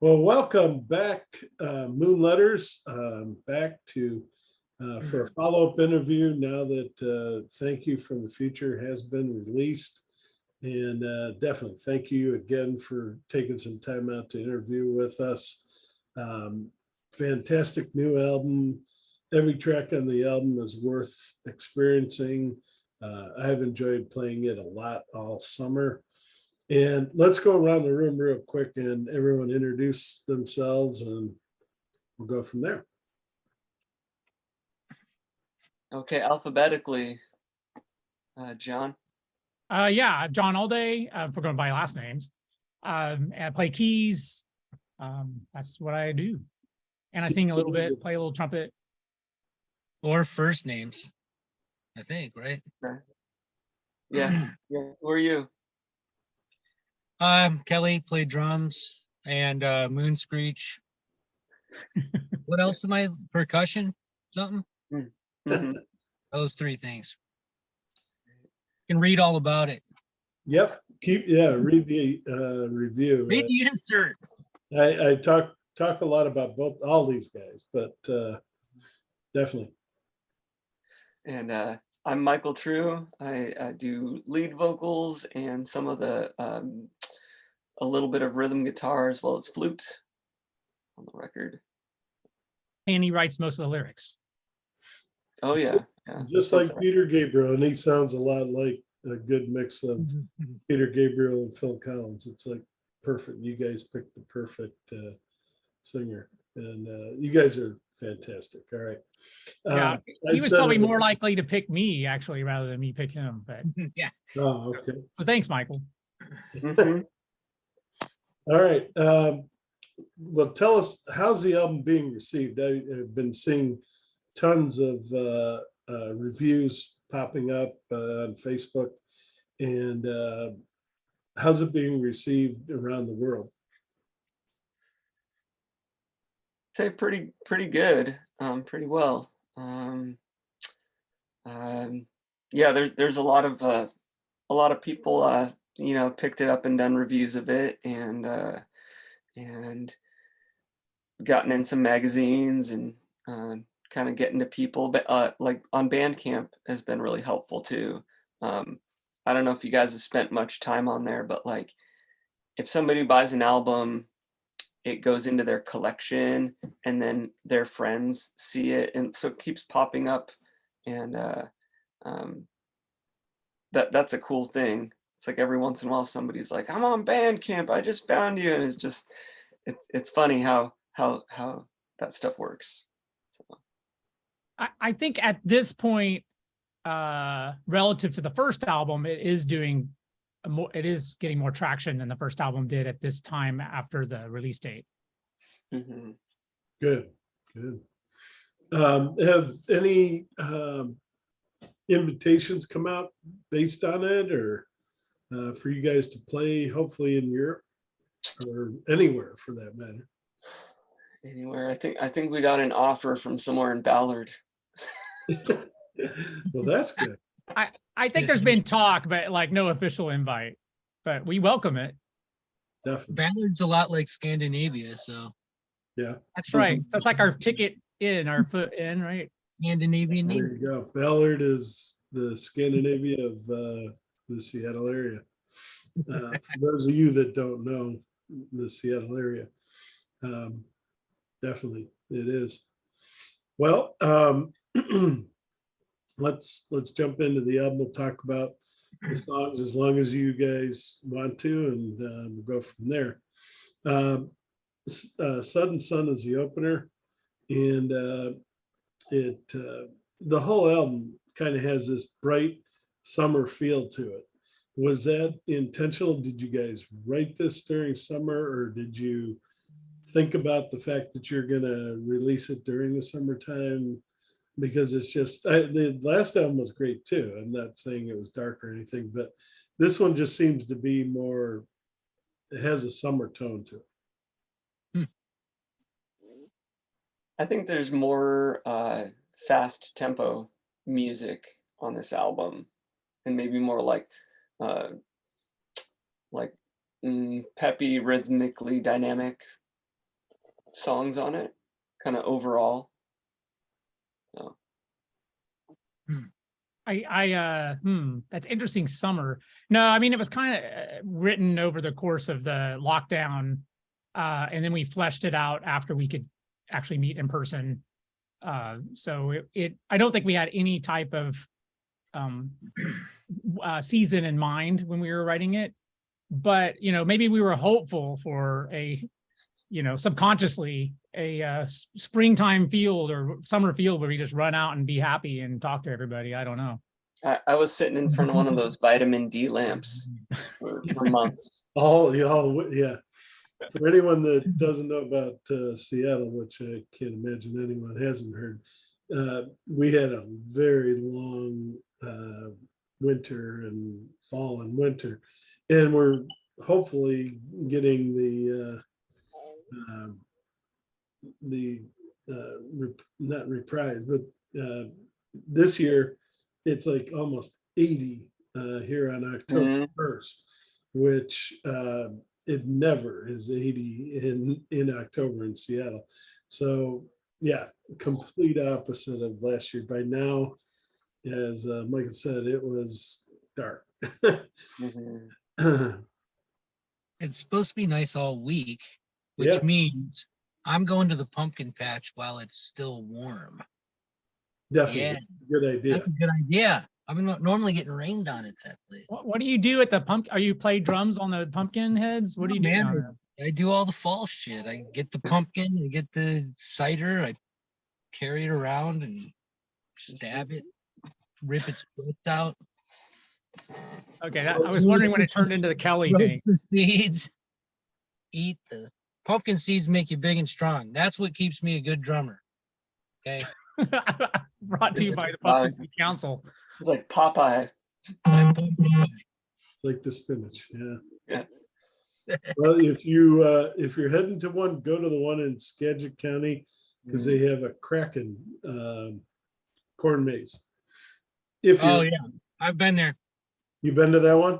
Well, welcome back, Moonletters, back to for a follow-up interview now that Thank You from the Future has been released. And definitely thank you again for taking some time out to interview with us. Um, Fantastic new album. Every track on the album is worth experiencing. I've enjoyed playing it a lot all summer. And let's go around the room real quick and everyone introduce themselves and we'll go from there. Okay, alphabetically, John. Yeah, John Alday. If we're going by last names, I play keys. That's what I do, and I sing a little bit, play a little trumpet. Or first names, I think, right? Okay. Yeah. Who are you? Kelly played drums and Moon Screech. What else am I? Percussion, something. Mhm. Those three things. You can read all about it. Yep. Read the review. Read the insert. I talk a lot about all these guys, but definitely. And I'm Michael True. I do lead vocals and some of the a little bit of rhythm guitar as well as flute on the record. And he writes most of the lyrics. Oh yeah, Just like Peter Gabriel, and he sounds a lot like a good mix of Peter Gabriel and Phil Collins. It's like perfect. You guys picked the perfect singer, and you guys are fantastic. All right. Yeah, he was probably more likely to pick me actually rather than me pick him. But Yeah. Oh, okay. So thanks, Michael. All right. Well, tell us, how's the album being received? I've been seeing tons of reviews popping up on Facebook, and how's it being received around the world? Say pretty good, pretty well. Yeah, there's a lot of people picked it up and done reviews of it, and gotten in some magazines and kind of getting to people, but like on Bandcamp has been really helpful too. I don't know if you guys have spent much time on there, but like if somebody buys an album, it goes into their collection and then their friends see it, and so it keeps popping up, and that's a cool thing. It's like every once in a while somebody's like, I'm on Bandcamp, I just found you, and it's just it's funny how that stuff works. So. I think at this point, relative to the first album, it is getting more traction than the first album did at this time after the release date. Mm-hmm. Good. Have any invitations come out based on it, or for you guys to play, hopefully in Europe or anywhere for that matter? Anywhere. I think we got an offer from somewhere in Ballard. Well, that's good. I think there's been talk, but like no official invite. But we welcome it. Definitely. Ballard's a lot like Scandinavia, so yeah. That's right. So it's like our ticket in, our foot in, right? Scandinavian. There you go. Ballard is the Scandinavia of the Seattle area. For those of you that don't know the Seattle area, definitely it is. Well, let's jump into the album. We'll talk about the songs as long as you guys want to, and we'll go from there. Sudden Sun is the opener, and the whole album kind of has this bright summer feel to it. Was that intentional? Did you guys write this during summer, or did you think about the fact that you're going to release it during the summertime? Because it's just, the last album was great too. I'm not saying it was dark or anything, but this one just seems to be more, it has a summer tone to it. I think there's more fast tempo music on this album, and maybe more like peppy, rhythmically dynamic songs on it, kind of overall. So That's interesting. Summer. No, I mean, it was kind of written over the course of the lockdown. And then we fleshed it out after we could actually meet in person. So I don't think we had any type of season in mind when we were writing it, but maybe we were hopeful for subconsciously a springtime field or summer field where we just run out and be happy and talk to everybody. I don't know. I was sitting in front of one of those vitamin D lamps for months. Oh, yeah. For anyone that doesn't know about Seattle, which I can't imagine anyone hasn't heard, we had a very long winter and fall and winter, and we're hopefully getting not reprise, but this year it's like almost 80 here on October 1st, which it never is 80 in October in Seattle. So yeah, complete opposite of last year. By now, as Michael said, it was dark. It's supposed to be nice all week, which means I'm going to the pumpkin patch while it's still warm. Definitely. Yeah. Good idea. That's a good idea. I'm not normally getting rained on at that place. What do you do at the pumpkin? Are you play drums on the pumpkin heads? What do you do? Man, I do all the fall shit. I get the pumpkin, I get the cider, I carry it around and stab it, rip its throat out. Okay, I was wondering when it turned into the Kelly thing. Roast the seeds, eat the pumpkin seeds, make you big and strong. That's what keeps me a good drummer. Okay. Brought to you by the Pumpkin Seed Council. It's like Popeye. Like the spinach. Yeah. Well, if you're heading to one, go to the one in Skagit County, because they have a Kraken corn maze. Oh yeah, I've been there. You've been to that one?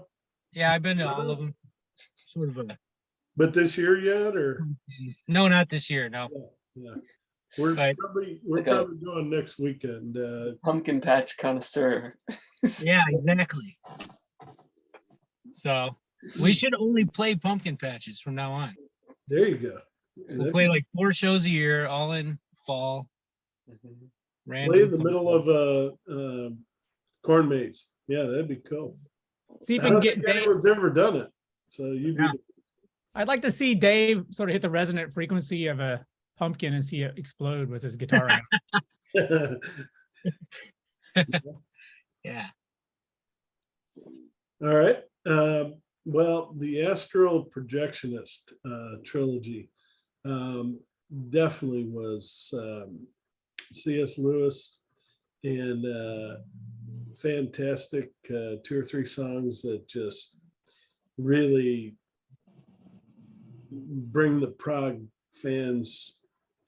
Yeah, I've been to all of them. Sort of a. But this year yet, or? No, not this year. No. Yeah. We're Right. probably going next weekend. Pumpkin patch connoisseur. Yeah, exactly. So we should only play pumpkin patches from now on. There you go. We'll play like 4 shows a year, all in fall. Play in the middle of a corn maze. Yeah, that'd be cool. See if I we can don't get think Dave. anyone's ever done it. So you Yeah. I'd like to see Dave sort of hit the resonant frequency of a pumpkin and see it explode with his guitar. Yeah. All right. Well, the Astral Projectionist trilogy definitely was C.S. Lewis, and fantastic 2 or 3 songs that just really bring the prog fans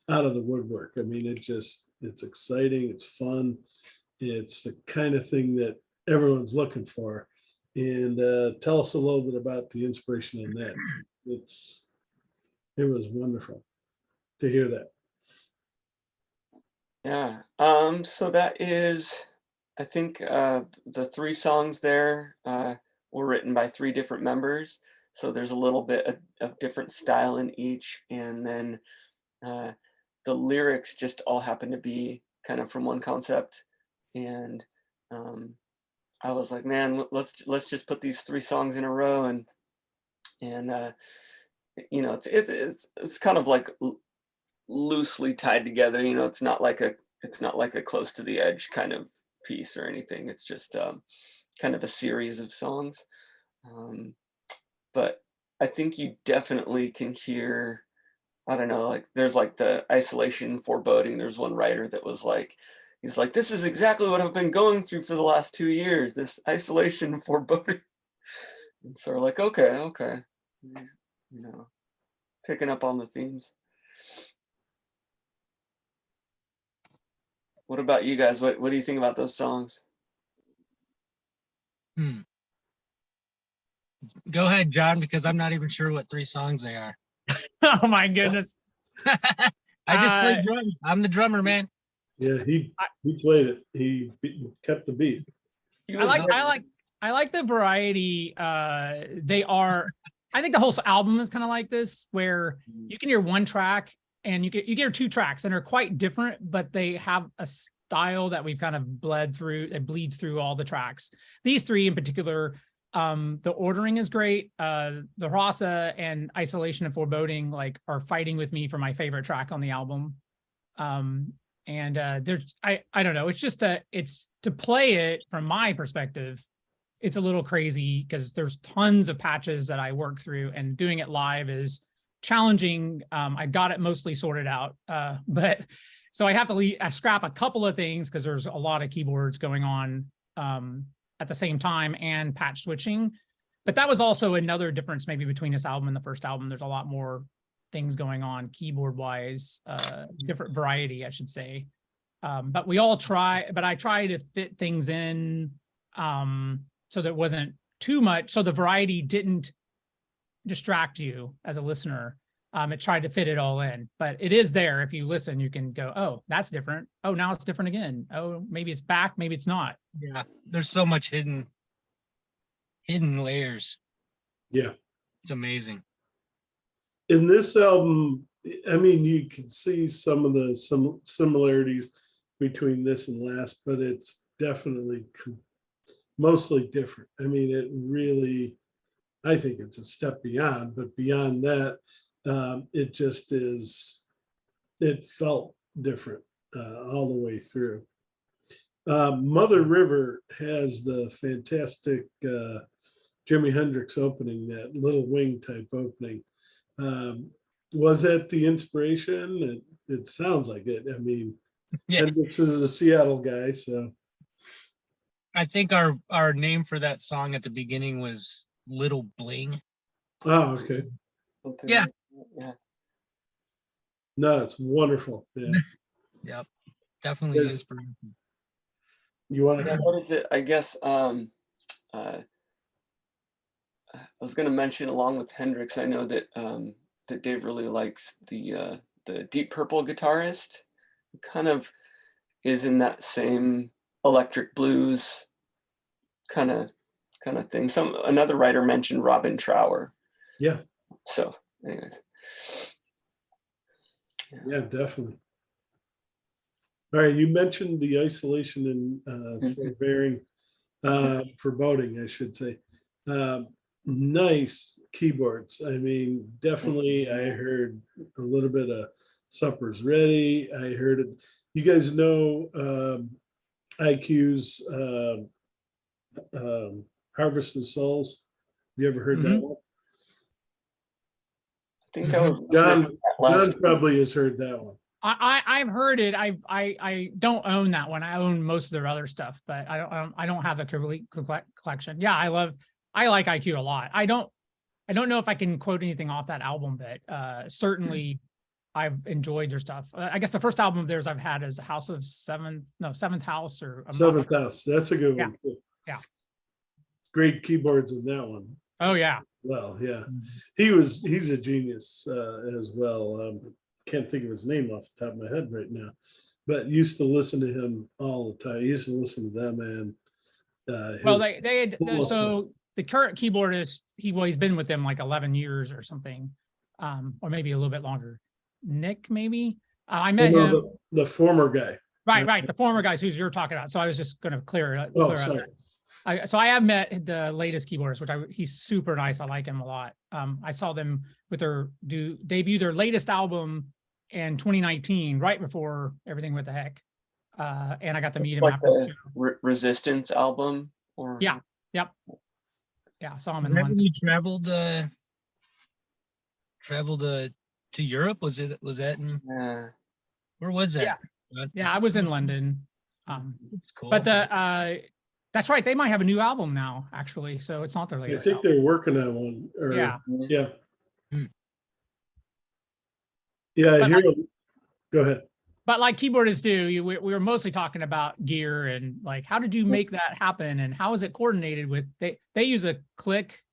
out of the woodwork. I mean, it's exciting, it's fun, it's the kind of thing that everyone's looking for. And tell us a little bit about the inspiration on that. It was wonderful to hear that. Yeah. So that is, I think the 3 songs there were written by 3 different members. So there's a little bit of different style in each. And then the lyrics just all happen to be kind of from one concept. And I was like, man, let's just put these 3 songs in a row, and it's kind of like loosely tied together. It's not like a close to the edge kind of piece or anything. It's just kind of a series of songs. But I think you definitely can hear, I don't know, like there's like the isolation foreboding. There's one writer that was like, he's like, this is exactly what I've been going through for the last 2 years, this isolation foreboding. And so we're like, okay, picking up on the themes. What about you guys? What do you think about those songs? Go ahead, John, because I'm not even sure what 3 songs they are. Oh my goodness. I just play Uh, drums. I'm the drummer, man. Yeah, he played it. He kept the beat. He I was like there. I like the variety. They are. I think the whole album is kind of like this, where you can hear one track and you hear two tracks, and they're quite different, but they have a style that we've kind of bled through. It bleeds through all the tracks. These three in particular, the ordering is great. The Rasa and Isolation and Foreboding like are fighting with me for my favorite track on the album. And there's I don't know. It's just it's to play it from my perspective. It's a little crazy because there's tons of patches that I work through, and doing it live is challenging. I got it mostly sorted out, but so I have to scrap a couple of things because there's a lot of keyboards going on at the same time and patch switching. But that was also another difference maybe between this album and the first album. There's a lot more things going on keyboard wise, different variety, I should say. But we all try, but I try to fit things in so that it wasn't too much. So the variety didn't distract you as a listener. It tried to fit it all in, but it is there. If you listen, you can go, oh, that's different. Oh, now it's different again. Oh, maybe it's back. Maybe it's not. Yeah, there's so much hidden layers. Yeah. It's amazing. In this album, I mean, you can see some of the similarities between this and last, but it's definitely mostly different. I mean, it really, I think it's a step beyond, but beyond that, it just is, it felt different all the way through. Mother River has the fantastic Jimi Hendrix opening, that little wing type opening. Was that the inspiration? It sounds like it. I mean, Yeah. Hendrix is a Seattle guy, so. I think our name for that song at the beginning was Little Bling. Oh, okay. Yeah. Yeah. No, it's wonderful. Yeah. Yep. Definitely Yes. inspiration. You want Yeah, to? what is it? I guess I was going to mention, along with Hendrix, I know that that Dave really likes the Deep Purple guitarist, who kind of is in that same electric blues kind of thing. Another writer mentioned Robin Trower. Yeah. So, anyways. Yeah, definitely. All right, you mentioned the Isolation and Forbearing, Foreboding, I should say. Nice keyboards. I mean, definitely I heard a little bit of Supper's Ready. I heard it. You guys know IQ's Harvest of Souls. You ever heard that one? I think I was John last. probably has heard that one. I've heard it. I don't own that one. I own most of their other stuff, but I don't have the complete collection. Yeah, I like IQ a lot. I don't know if I can quote anything off that album, but certainly I've enjoyed their stuff. I guess the first album of theirs I've had is Seventh House or Seventh House. That's a good one. Yeah. Great keyboards in that one. Oh yeah. Well, yeah, he's a genius as well. Can't think of his name off the top of my head right now, but used to listen to him all the time. Used to listen to them, and Well, they had, so the current keyboardist, he's been with them like 11 years or something, or maybe a little bit longer. Nick, maybe I met him. The former guy. Right. The former guys who you're talking about. So I was just going to clear Oh, out. sorry. So I have met the latest keyboardist, which he's super nice. I like him a lot. I saw them with debut their latest album in 2019, right before everything went to heck. And I got to meet him Like after the Resistance album, or yeah, yep, yeah. I saw him in When London. you traveled to Europe, was that in, yeah. where was that? Yeah, I was in London. That's cool. But that's right. They might have a new album now, actually. So it's not their I latest. think album. they're working on one. Yeah. Yeah. Hmm. Yeah. I But hear. Go ahead. But like keyboardists do, we were mostly talking about gear and like, how did you make that happen? And how is it coordinated with, they use a click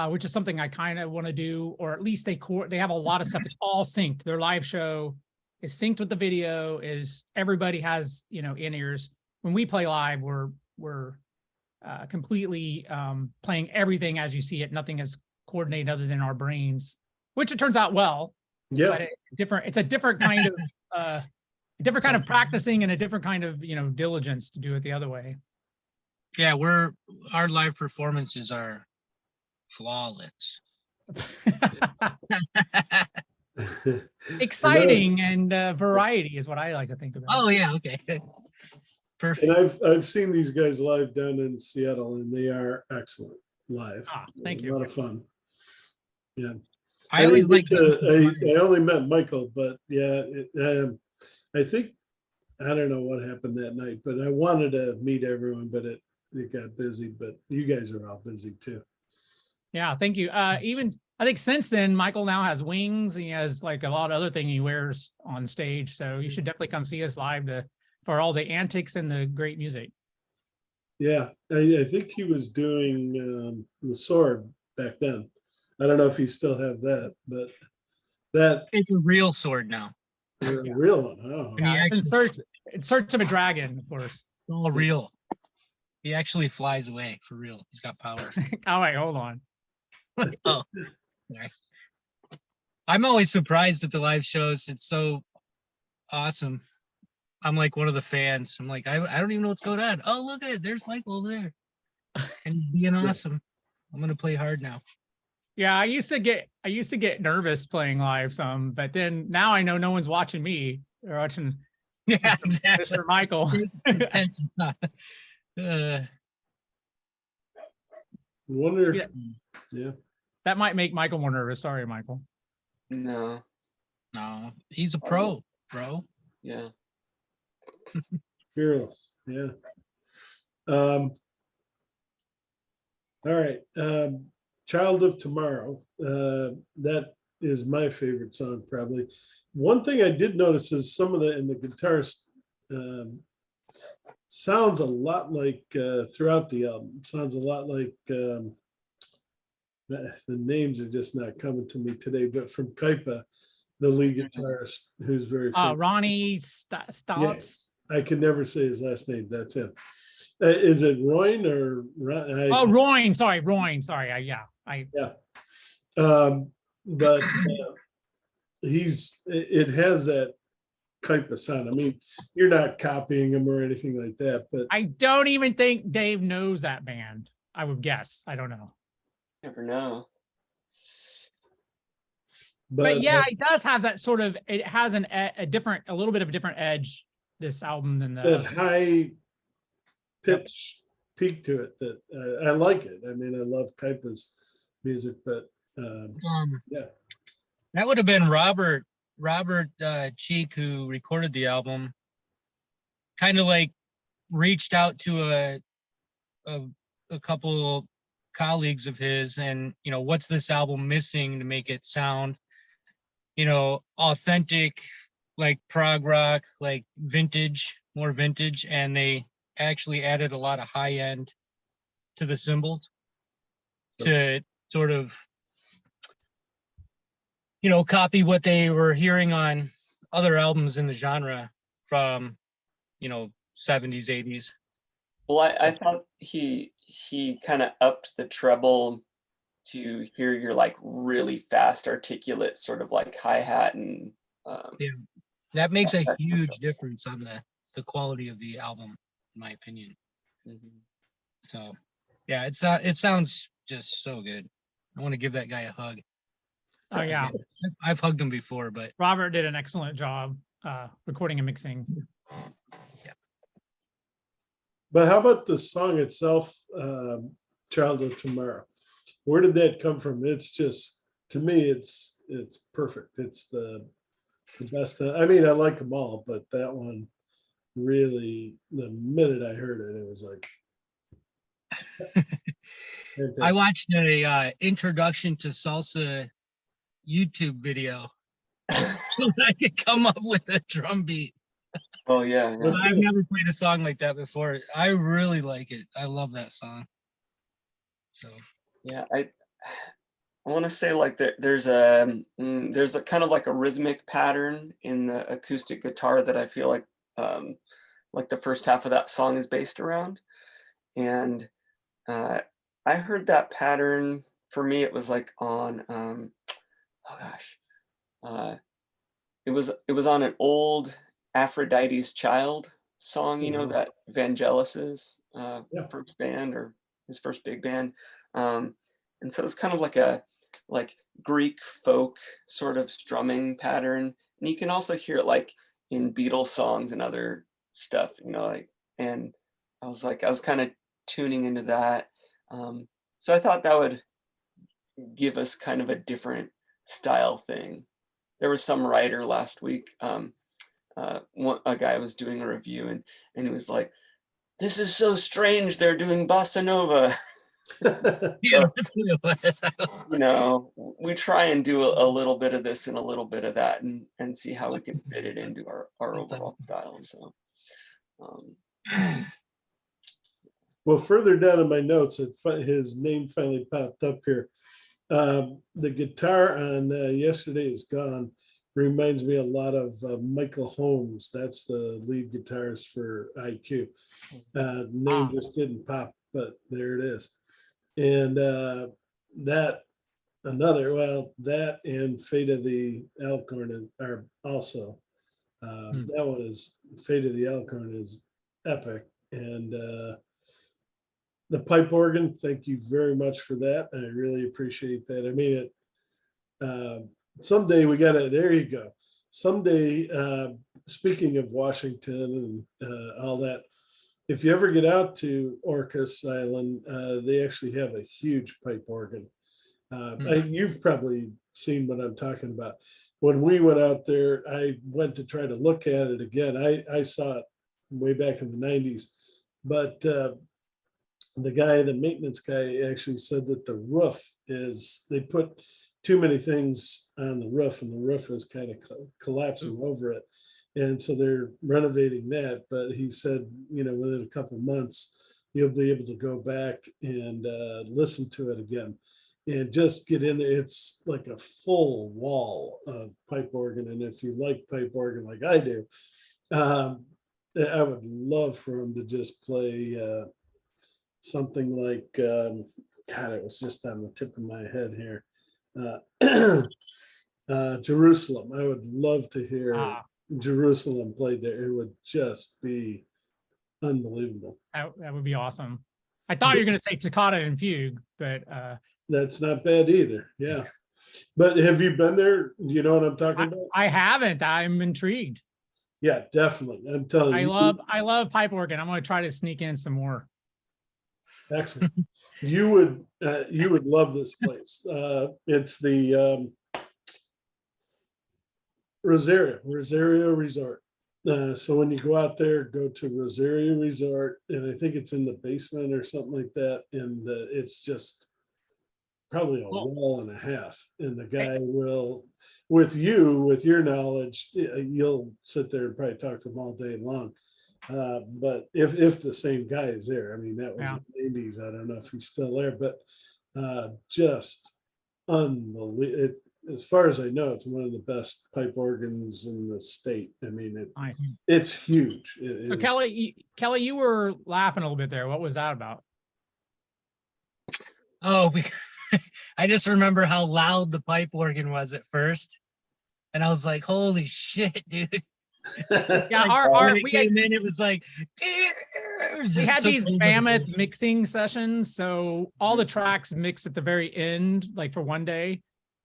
which is something I kind of want to do, or at least they have a lot of stuff. It's all synced. Their live show is synced with the video. Is everybody has, you know, in-ears. When we play live, we're completely playing everything as you see it. Nothing is coordinated other than our brains, which it turns out well. Yeah, But it's a different kind of practicing and a different kind of, you know, diligence to do it the other way. Yeah, our live performances are flawless. Exciting and variety is what I like to think about. Oh yeah, okay. Perfect. and I've seen these guys live down in Seattle, and they are excellent live. Thank A you. lot of fun. Yeah. I always like. I only met Michael, but yeah, I think, I don't know what happened that night, but I wanted to meet everyone, but it got busy, but you guys are all busy too. Yeah, thank you. Even I think since then, Michael now has wings. He has like a lot of other thing he wears on stage. So you should definitely come see us live for all the antics and the great music. Yeah, I think he was doing the sword back then. I don't know if you still have that, but that It's a real sword now. real one. Oh, Yeah. Yeah, it's in search of a dragon, of course. It's all real. He actually flies away for real. He's got powers. All right, hold on. Oh, sorry. I'm always surprised at the live shows. It's so awesome. I'm like one of the fans. I'm like, I don't even know what's going on. Oh, look at it. There's Michael over there. And he's being awesome. I'm gonna play hard now. Yeah, I used to get nervous playing live some, but then now I know no one's watching me. They're watching Yeah, exactly. Mr. Michael. wonder. Yeah. Yeah. That might make Michael more nervous. Sorry, Michael. No. No, he's a pro, bro. Yeah. Fearless. Yeah. All right. Child of Tomorrow. That is my favorite song, probably. One thing I did notice is some of the guitars sounds a lot like throughout the album. Sounds a lot like the names are just not coming to me today, but from Kaipa, the lead guitarist, who's very famous. Ronnie Stotts. I can never say his last name. That's him. Is it Royne or Royne? Sorry, Royne. Sorry. Yeah. But it has that Kaipa sound. I mean, you're not copying him or anything like that, but I don't even think Dave knows that band. I would guess. I don't know. Never know. But yeah, it does have that sort of. It has a little bit of a different edge. This album than that high pitch peak to it that I like it. I mean, I love Kaipa's music, but yeah, that would have been Robert Cheek, who recorded the album. Kind of like reached out to a couple colleagues of his, and what's this album missing to make it sound authentic, like prog rock, like more vintage, and they actually added a lot of high end to the cymbals to sort of copy what they were hearing on other albums in the genre from 70s, 80s. Well, I thought he kind of upped the treble to hear your like really fast, articulate sort of like hi-hat and yeah, that makes a huge difference on the quality of the album, in my opinion. Mm-hmm. So yeah, it sounds just so good. I want to give that guy a hug. Oh yeah, I've hugged him before, but Robert did an excellent job recording and mixing. Yeah. But how about the song itself, Child of Tomorrow? Where did that come from? It's just, to me, it's perfect. It's the best. I mean, I like them all, but that one really, the minute I heard it, it was like fantastic. I watched a introduction to salsa YouTube video so that I could come up with a drum beat. Oh yeah. But I've never played a song like that before. I really like it. I love that song. So Yeah, I want to say like there's a kind of like a rhythmic pattern in the acoustic guitar that I feel like the first half of that song is based around. And I heard that pattern. For me, it was like on oh gosh, uh, it was on an old Aphrodite's Child song, you know, Mhm. that Vangelis's Yeah. first band or his first big band. Um, and so it's kind of like a like Greek folk sort of strumming pattern. And you can also hear it like in Beatles songs and other stuff, you know, like, and I was kind of tuning into that. So I thought that would give us kind of a different style thing. There was some writer last week, a guy was doing a review, and he was like, "This is so strange. They're doing bossa nova." Yeah, So, that's what it was. I was you know, we try and do a little bit of this and a little bit of that, and see how we can fit it into our overall style. So, um, Well, further down in my notes, his name finally popped up here. The guitar on Yesterday Is Gone reminds me a lot of Michael Holmes. That's the lead guitarist for IQ. Name Ah. just didn't pop, but there it is. And that that and Fate of the Alcorn are also. That one is Fate of the Alcorn is epic. And the pipe organ, thank you very much for that. I really appreciate that. I mean, someday we gotta, there you go. Someday, speaking of Washington and all that, if you ever get out to Orcas Island, they actually have a huge pipe organ. You've probably seen what I'm talking about. When we went out there, I went to try to look at it again. I saw it way back in the 90s, but the maintenance guy actually said that the roof they put too many things on the roof and the roof is kind of collapsing over it. And so they're renovating that. But he said, within a couple months, you'll be able to go back and listen to it again and just get in there. It's like a full wall of pipe organ. And if you like pipe organ like I do, I would love for him to just play something like, God, it was just on the tip of my head here. Jerusalem. I would love to hear Jerusalem played there. It would just be unbelievable. That would be awesome. I thought you were going to say Toccata and Fugue, but That's not bad either. Yeah. But have you been there? Do you know what I'm talking about? I haven't. I'm intrigued. Yeah, definitely. I'm telling you. I love pipe organ. I'm going to try to sneak in some more. Excellent. You would love this place. It's the Rosario Resort. So when you go out there, go to Rosario Resort, and I think it's in the basement or something like that. And it's just probably a wall and a half. And the guy will, with your knowledge, you'll sit there and probably talk to him all day long. But if the same guy is there, I mean, that was in the 80s. I don't know if he's still there, but just unbelievable. As far as I know, it's one of the best pipe organs in the state. I mean, Nice. It's huge. So Kelly, you were laughing a little bit there. What was that about? Oh, I just remember how loud the pipe organ was at first. And I was like, holy shit, dude. Yeah, When it came in, it was like, we had these mammoth mixing sessions. So all the tracks mixed at the very end, like for one day,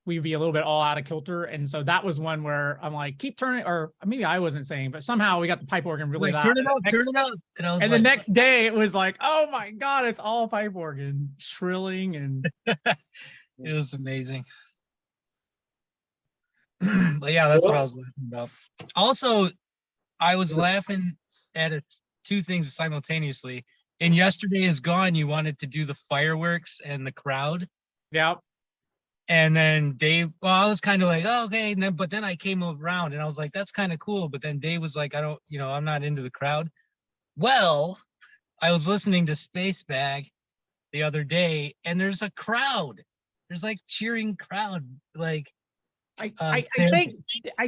we'd be a little bit all out of kilter. And so that was one where I'm like, keep turning, or maybe I wasn't saying, but somehow we got the pipe organ really loud. Turn it up, turn it up. And the next day it was like, oh my God, it's all pipe organ shrilling. And it was amazing. But yeah, that's what I was laughing about. Also, I was laughing at two things simultaneously. In Yesterday Is Gone, you wanted to do the fireworks and the crowd. Yeah. And then Dave, I was kind of like, oh, okay. And but then I came around and I was like, that's kind of cool. But then Dave was like, I'm not into the crowd. Well, I was listening to Space Bag the other day and there's a crowd. there's like cheering crowd. Like, I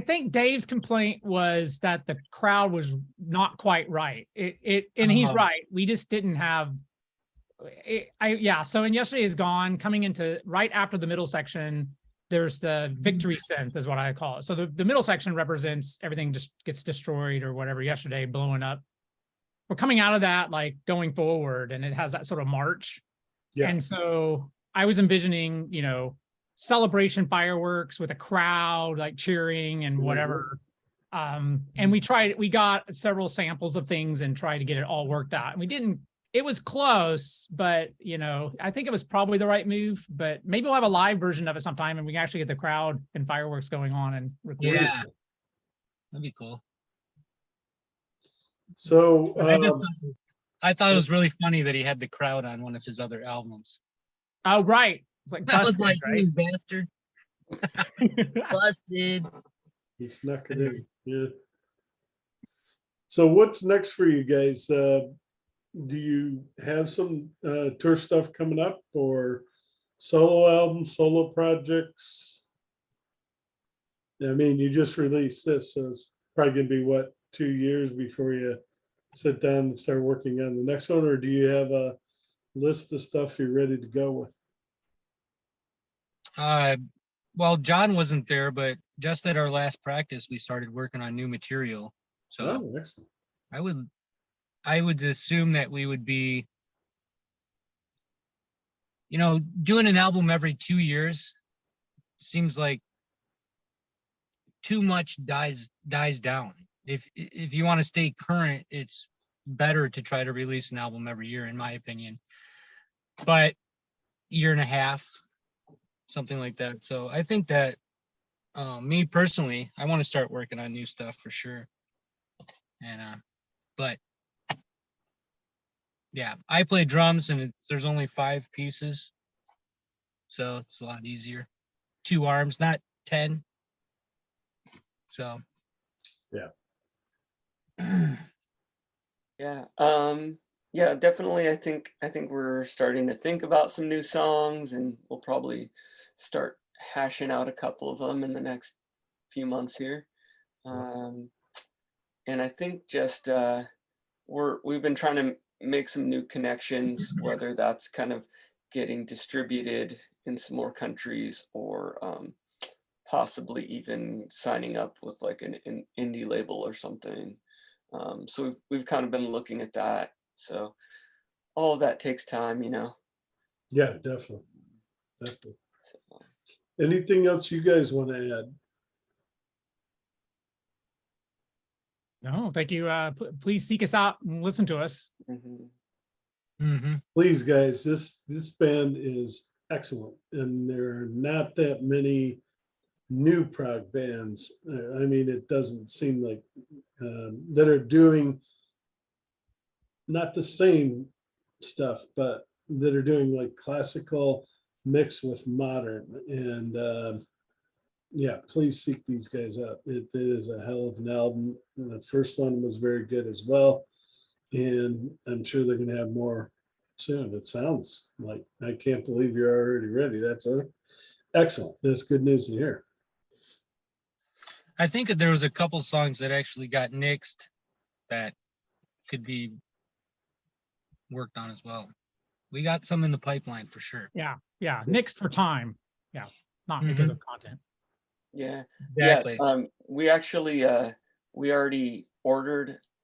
think Dave's complaint was that the crowd was not quite right. And he's Oh. right. We just didn't have yeah. So in Yesterday Is Gone, coming into right after the middle section, there's the victory synth is what I call it. So the middle section represents everything just gets destroyed or whatever yesterday blowing up. We're coming out of that, like going forward, and it has that sort of march. Yeah. And so I was envisioning, celebration fireworks with a crowd like cheering and whatever. And we got several samples of things and tried to get it all worked out. And it was close, but I think it was probably the right move, but maybe we'll have a live version of it sometime and we can actually get the crowd and fireworks going on and record it. Yeah, that'd be cool. So, I thought it was really funny that he had the crowd on one of his other albums. Oh, right. Like That was busted, like, right? you bastard, busted. he snuck it in, yeah. So what's next for you guys? Do you have some tour stuff coming up or solo albums, solo projects? I mean, you just released this, so it's probably gonna be what, 2 years before you sit down and start working on the next one, or do you have a list of stuff you're ready to go with? Well, John wasn't there, but just at our last practice, we started working on new material. So Oh, excellent. I would assume that we would be, doing an album every 2 years seems like too much dies down. If you want to stay current, it's better to try to release an album every year, in my opinion. But year and a half, something like that. So I think that me personally, I want to start working on new stuff for sure. And but yeah, I play drums and there's only 5 pieces, so it's a lot easier. 2 arms, not 10. So Yeah. Yeah. Yeah, definitely. I think we're starting to think about some new songs, and we'll probably start hashing out a couple of them in the next few months here. And I think just we've been trying to make some new connections, whether that's kind of getting distributed in some more countries or possibly even signing up with like an indie label or something. So we've kind of been looking at that. So all of that takes time, Yeah, definitely. Anything else you guys want to add? No, thank you. Please seek us out and listen to us. Please, guys, this band is excellent, and there are not that many new prog bands. I mean, it doesn't seem like that are doing not the same stuff, but that are doing like classical mixed with modern. And yeah, please seek these guys out. It is a hell of an album. And the first one was very good as well, and I'm sure they're going to have more soon. It sounds like, I can't believe you're already ready. That's excellent. That's good news to hear. I think that there was a couple songs that actually got nixed that could be worked on as well. We got some in the pipeline for sure. Yeah. Nixed for time. Yeah. Not because of content. Yeah. Exactly. Yeah. We actually we already ordered